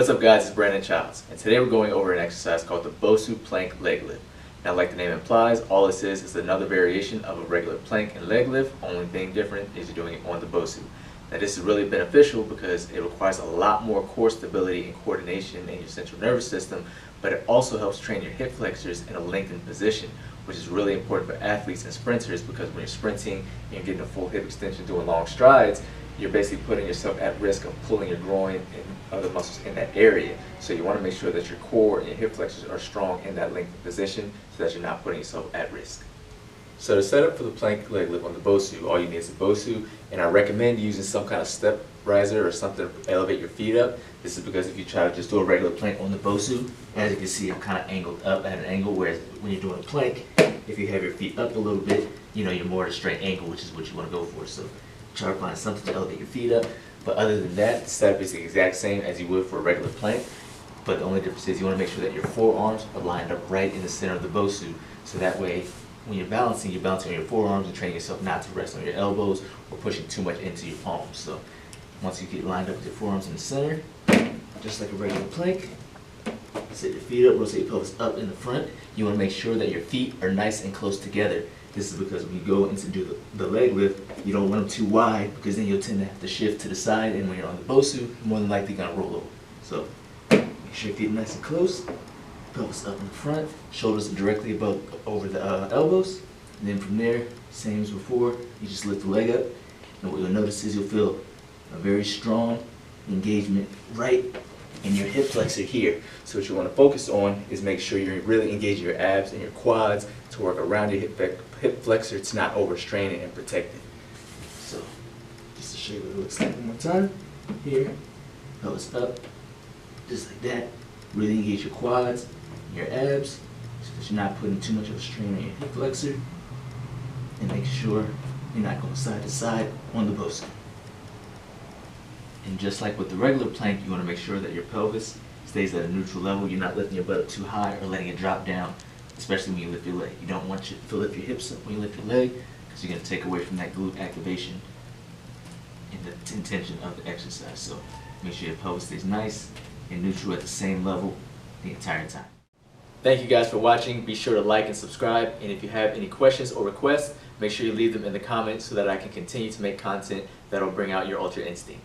What's up guys, it's Brandon Childs, and today we're going over an exercise called the Bosu Plank Leg Lift. Now like the name implies, all this is another variation of a regular plank and leg lift. Only thing different is you're doing it on the Bosu. Now this is really beneficial because it requires a lot more core stability and coordination in your central nervous system, but it also helps train your hip flexors in a lengthened position, which is really important for athletes and sprinters because when you're sprinting and you're getting a full hip extension doing long strides, you're basically putting yourself at risk of pulling your groin and other muscles in that area. So you want to make sure that your core and your hip flexors are strong in that lengthened position so that you're not putting yourself at risk. So to set up for the plank leg lift on the Bosu, all you need is a Bosu, and I recommend using some kind of step riser or something to elevate your feet up. This is because if you try to just do a regular plank on the Bosu, as you can see, I'm kind of angled up at an angle, whereas when you're doing a plank, if you have your feet up a little bit, you're more at a straight angle, which is what you want to go for. So try to find something to elevate your feet up. But other than that, the setup is the exact same as you would for a regular plank. But the only difference is you want to make sure that your forearms are lined up right in the center of the Bosu. So that way, when you're balancing on your forearms and training yourself not to rest on your elbows or pushing too much into your palms. So once you get lined up with your forearms in the center, just like a regular plank, set your feet up, rotate your pelvis up in the front. You want to make sure that your feet are nice and close together. This is because when you go in to do the leg lift, you don't want them too wide because then you'll tend to have to shift to the side, and when you're on the Bosu, you're more than likely going to roll over. So make sure your feet are nice and close, pelvis up in the front, shoulders directly over the elbows, and then from there, same as before, you just lift the leg up, and what you'll notice is you'll feel a very strong engagement right in your hip flexor here. So what you want to focus on is make sure you're really engaging your abs and your quads to work around your hip flexor to not overstrain it and protect it. So just to show you what it looks like one more time. Here, pelvis up, just like that. Really engage your quads, your abs, so that you're not putting too much of a strain on your hip flexor, and make sure you're not going side to side on the Bosu. And just like with the regular plank, you want to make sure that your pelvis stays at a neutral level. You're not lifting your butt up too high or letting it drop down, especially when you lift your leg. You don't want you to lift your hips up when you lift your leg because you're going to take away from that glute activation in the intention of the exercise. So make sure your pelvis stays nice and neutral at the same level the entire time. Thank you guys for watching. Be sure to like and subscribe. And if you have any questions or requests, make sure you leave them in the comments so that I can continue to make content that will bring out your ultra instinct.